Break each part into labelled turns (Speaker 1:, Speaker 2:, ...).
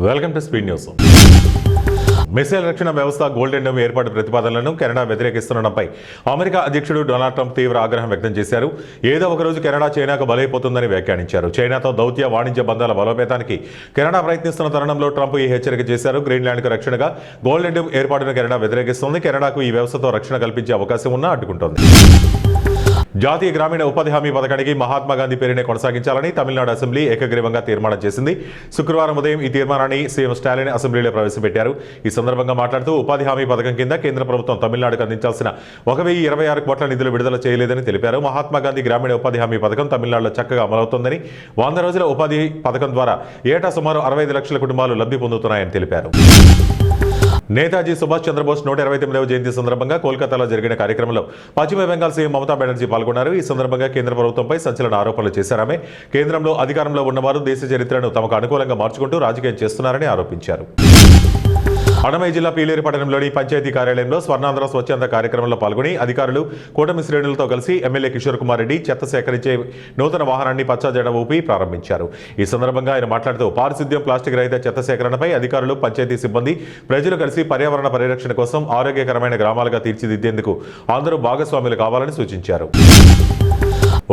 Speaker 1: Welcome to speed news. Missile రక్షణ వ్యవస్థ golden dome ఏర్పాటు ప్రతిపాదనలను కెనడా వ్యతిరేకిస్తుండడంపై అమెరికా అధ్యక్షుడు డొనాల్డ్ ట్రంప్ తీవ్ర ఆగ్రహం వ్యక్తం చేశారు. ఏదో ఒకరోజు కెనడా చైనాకు బలైపోతుందని వ్యాఖ్యానించారు. చైనాతో దౌత్య వాణిజ్య బంధాల బలోపేతానికి కెనడా ప్రయత్నిస్తున్న తరుణంలో ట్రంప్ ఈ హెచ్చరిక చేశారు. గ్రీన్లాండ్కు రక్షణగా గోల్డెన్ డోమ్ ఏర్పాటును కెనడా వ్యతిరేకిస్తోంది. కెనడాకు ఈ వ్యవస్థతో రక్షణ కల్పించే అవకాశం ఉన్నా అడ్డుకుంటోంది. జాతీయ గ్రామీణ ఉపాధి హామీ పథకానికి మహాత్మాగాంధీ పేరునే కొనసాగించాలని తమిళనాడు అసెంబ్లీ ఏకగ్రీవంగా తీర్మానం చేసింది. శుక్రవారం ఉదయం ఈ తీర్మానాన్ని సీఎం స్టాలిన్ అసెంబ్లీలో ప్రవేశపెట్టారు. ఈ సందర్భంగా మాట్లాడుతూ ఉపాధి హామీ పథకం కింద కేంద్ర ప్రభుత్వం తమిళనాడుకు అందించాల్సిన 1026 కోట్ల నిధులు విడుదల చేయలేదని తెలిపారు. మహాత్మాగాంధీ గ్రామీణ ఉపాధి హామీ పథకం తమిళనాడులో చక్కగా అమలవుతోందని, 100 రోజుల ఉపాధి పథకం ద్వారా ఏటా సుమారు 65 లక్షల కుటుంబాలు లబ్ధి పొందుతున్నాయని తెలిపారు. నేతాజీ సుభాష్ చంద్రబోస్ 129వ జయంతి సందర్భంగా కోల్కతాలో జరిగిన కార్యక్రమంలో పశ్చిమ బెంగాల్ సీఎం మమతా బెనర్జీ పాల్గొన్నారు. ఈ సందర్భంగా కేంద్ర ప్రభుత్వంపై సంచలన ఆరోపణలు చేశారామె. కేంద్రంలో అధికారంలో ఉన్నవారు దేశ చరిత్రను తమకు అనుకూలంగా మార్చుకుంటూ రాజకీయం చేస్తున్నారని ఆరోపించారు. అన్నమయ్య జిల్లా పీలేరు పట్టణంలోని పంచాయతీ కార్యాలయంలో స్వర్ణాంధ్ర స్వచ్ఛంద కార్యక్రమంలో పాల్గొని అధికారులు కూటమి శ్రేణులతో కలిసి ఎమ్మెల్యే కిషోర్ కుమార్ రెడ్డి చెత్త సేకరించే నూతన వాహనాన్ని పచ్చ జెండా ఊపి ప్రారంభించారు. ఈ సందర్భంగా ఆయన మాట్లాడుతూ పారిశుద్ధ్యం, ప్లాస్టిక్ రహిత చెత్త సేకరణపై అధికారులు, పంచాయతీ సిబ్బంది, ప్రజలు కలిసి పర్యావరణ పరిరక్షణ కోసం ఆరోగ్యకరమైన గ్రామాలుగా తీర్చిదిద్దేందుకు అందరూ భాగస్వాములు కావాలని సూచించారు.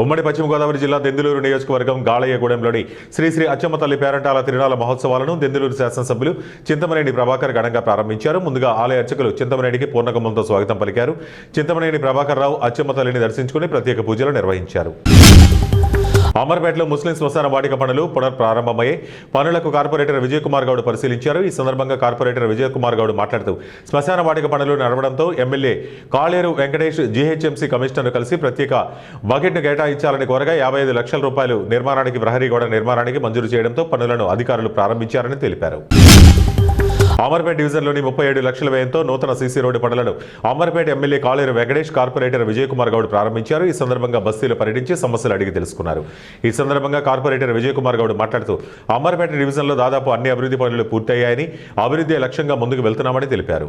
Speaker 1: ఉమ్మడి పశ్చిమ గోదావరి జిల్లా దెందులూరు నియోజకవర్గం గాళయ్యగూడెంలోని శ్రీ శ్రీ అచ్చమ్మ తల్లి పేరంటాల తిరునాళ్ల మహోత్సవాలను దెందులూరు శాసనసభ్యులు చింతమనేని ప్రభాకర్ ఘనంగా ప్రారంభించారు. ముందుగా ఆలయ అర్చకులు చింతమనేనికి పూర్ణకుంభంతో స్వాగతం పలికారు. చింతమనేని ప్రభాకర్ రావు అచ్చమ్మ తల్లిని దర్శించుకుని ప్రత్యేక పూజలు నిర్వహించారు. అమర్పేటలో ముస్లిం శ్మశాన వాటిక పనులు పునఃప్రారంభమయ్యే పనులకు కార్పొరేటర్ విజయ్ కుమార్ గౌడ్ పరిశీలించారు. ఈ సందర్భంగా కార్పొరేటర్ విజయ్ కుమార్ గౌడ్ మాట్లాడుతూ శ్మశాన వాటిక పనులు నడవడంతో ఎమ్మెల్యే కాళేరు వెంకటేష్ జీహెచ్ఎంసీ కమిషనర్ను కలిసి ప్రత్యేక బకెట్ను కేటాయించాలని కోరగా 55 లక్షల రూపాయలు నిర్మాణానికి ప్రహరీ గోడ నిర్మాణానికి మంజూరు చేయడంతో పనులను అధికారులు ప్రారంభించారని తెలిపారు. అమర్పేట డివిజన్లోని 37 లక్షల వ్యయంతో నూతన సీసీ రోడ్డు పనులను అమర్పేట ఎమ్మెల్యే కాళేరు వెంకటేష్, కార్పొరేటర్ విజయ్ కుమార్ గౌడ్ ప్రారంభించారు. ఈ సందర్భంగా బస్తీలు పర్యటించి సమస్యలు అడిగి తెలుసుకున్నారు. ఈ సందర్భంగా కార్పొరేటర్ విజయ్ కుమార్ గౌడ్ మాట్లాడుతూ అమర్పేట డివిజన్లో దాదాపు అన్ని అభివృద్ధి పనులు పూర్తయ్యాయని, అభివృద్ధి లక్ష్యంగా ముందుకు వెళ్తున్నామని తెలిపారు.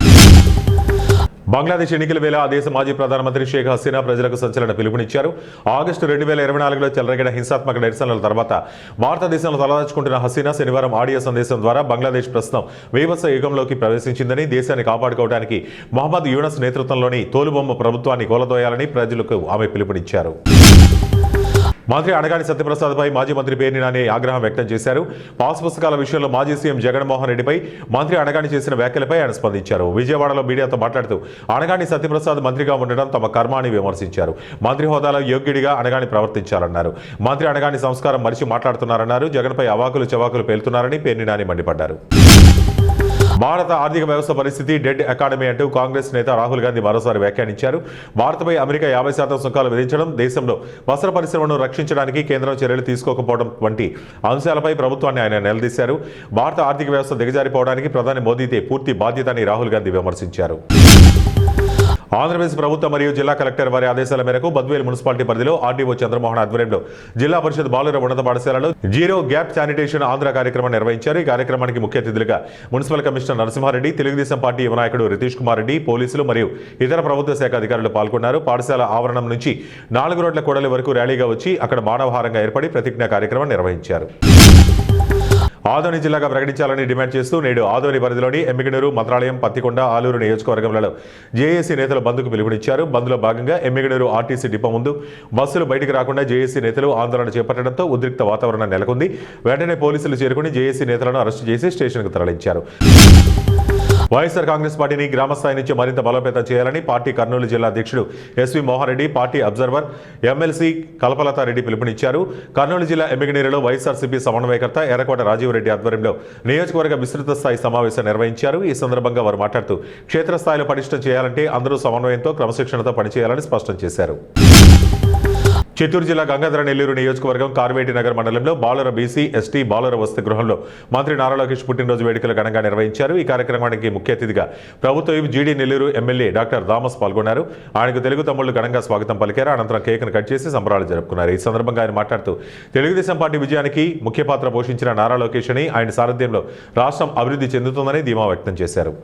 Speaker 1: బంగ్లాదేశ్ ఎన్నికల వేళ ఆ దేశ మాజీ ప్రధానమంత్రి షేక్ హసీనా ప్రజలకు సంచలన పిలుపునిచ్చారు. ఆగస్టు 2024లో చెలరేగిన హింసాత్మక నిరసనల తర్వాత భారతదేశంలో తలదాచుకుంటున్న హసీనా శనివారం ఆడియో సందేశం ద్వారా బంగ్లాదేశ్ ప్రస్తుతం బీభత్స యుగంలోకి ప్రవేశించిందని, దేశాన్ని కాపాడుకోవడానికి మొహమ్మద్ యూనస్ నేతృత్వంలోని తోలుబొమ్మ ప్రభుత్వాన్ని కూలదోయాలని ప్రజలకు ఆమె పిలుపునిచ్చారు. మంత్రి అనగాని సత్యప్రసాద్పై మాజీ మంత్రి పేర్ని నాని ఆగ్రహం వ్యక్తం చేశారు. పాస్ పుస్తకాల విషయంలో మాజీ సీఎం జగన్మోహన్ రెడ్డిపై మంత్రి అనగాని చేసిన వ్యాఖ్యలపై ఆయన స్పందించారు. విజయవాడలో మీడియాతో మాట్లాడుతూ అనగాని సత్యప్రసాద్ మంత్రిగా ఉండడం తమ కర్మ అని విమర్శించారు. మంత్రి హోదాలో యోగ్యుడిగా అనగాని ప్రవర్తించాలన్నారు. మంత్రి అనగాని సంస్కారం మరిచి మాట్లాడుతున్నారన్నారు. జగన్పై అవాకులు చవాకులు పేలుతున్నారని పేర్ని నాని మండిపడ్డారు. భారత ఆర్థిక వ్యవస్థ పరిస్థితి డెడ్ ఎకానమీ అంటూ కాంగ్రెస్ నేత రాహుల్ గాంధీ మరోసారి వ్యాఖ్యానించారు. భారత్పై అమెరికా 50% సుంకాలు విధించడం, దేశంలో వస్త్ర పరిశ్రమను రక్షించడానికి కేంద్రం చర్యలు తీసుకోకపోవడం వంటి అంశాలపై ప్రభుత్వాన్ని ఆయన నిలదీశారు. భారత ఆర్థిక వ్యవస్థ దిగజారిపోవడానికి ప్రధాని మోదీదే పూర్తి బాధ్యత అని రాహుల్ గాంధీ విమర్శించారు. ఆంధ్రప్రదేశ్ ప్రభుత్వం మరియు జిల్లా కలెక్టర్ వారి ఆదేశాల మేరకు బద్వేల్ మున్సిపాలిటీ పరిధిలో ఆర్డీఓ చంద్రమోహన్ ఆధ్వర్యంలో జిల్లా పరిషత్ బాలుర ఉన్నత పాఠశాలలో జీరో గ్యాప్ శానిటేషన్ ఆంధ్ర కార్యక్రమం నిర్వహించారు. ఈ కార్యక్రమానికి ముఖ్య అతిథులుగా municipal commissioner Narasimha Reddy, Telugu Desam party యువ నాయకుడు రితీష్ కుమార్ రెడ్డి, పోలీసులు మరియు ఇతర ప్రభుత్వ శాఖ అధికారులు పాల్గొన్నారు. పాఠశాల ఆవరణం నుంచి 4 రోడ్ల కూడలి వరకు ర్యాలీగా వచ్చి అక్కడ మానవహారంగా ఏర్పడి ప్రతిజ్ఞా కార్యక్రమం నిర్వహించారు. ఆదోని జిల్లాగా ప్రకటించాలని డిమాండ్ చేస్తూ నేడు ఆదోని పరిధిలోని ఎమ్మిగనూరు, మంత్రాలయం, పత్తికొండ, ఆలూరు నియోజకవర్గంలో జేఏసీ నేతలు బంద్కు పిలుపునిచ్చారు. బంద్లో భాగంగా ఎమ్మిగనూరు ఆర్టీసీ డిపో ముందు బస్సులు బయటకు రాకుండా జేఏసీ నేతలు ఆందోళన చేపట్టడంతో ఉద్రిక్త వాతావరణం నెలకొంది. వెంటనే పోలీసులు చేరుకుని జేఏసీ నేతలను అరెస్టు చేసి స్టేషన్కు తరలించారు. వైఎస్ఆర్ కాంగ్రెస్ పార్టీని గ్రామస్థాయి నుంచి మరింత బలోపేతం చేయాలని పార్టీ కర్నూలు జిల్లా అధ్యక్షుడు SV Mohan Reddy, party observer MLC Kalpalatha Reddy పిలుపునిచ్చారు. కర్నూలు జిల్లా ఎమ్మిగనూరులో వైఎస్ఆర్సీపీ సమన్వయకర్త ఎర్రకోట రాజీవ్ రెడ్డి ఆధ్వర్యంలో నియోజకవర్గ విస్తృత స్థాయి సమావేశం నిర్వహించారు. ఈ సందర్భంగా వారు మాట్లాడుతూ క్షేత్రస్థాయిలో పటిష్టం చేయాలంటే అందరూ సమన్వయంతో క్రమశిక్షణతో పనిచేయాలని స్పష్టం చేశారు. చిత్తూరు జిల్లా గంగాధర నెల్లూరు నియోజకవర్గం కార్వేటి నగర్ మండలంలో బాలుర బీసీ, ఎస్టీ, బాలుర వసతి గృహంలో మంత్రి నారా లోకేష్ పుట్టినరోజు వేడుకలు ఘనంగా నిర్వహించారు. ఈ కార్యక్రమానికి ముఖ్య అతిథిగా ప్రభుత్వ జీడీ నెల్లూరు ఎమ్మెల్యే డాక్టర్ థామస్ పాల్గొన్నారు. ఆయనకు తెలుగు తమ్ముళ్లు ఘనంగా స్వాగతం పలికారు. అనంతరం కేక్ను కట్ చేసి సంబరాలు జరుపుకున్నారు. ఈ సందర్భంగా ఆయన మాట్లాడుతూ తెలుగుదేశం పార్టీ విజయానికి ముఖ్య పాత్ర పోషించిన నారా లోకేష్ అని, ఆయన సారథ్యంలో రాష్ట్రం అభివృద్ధి చెందుతుందని ధీమా వ్యక్తం చేశారు.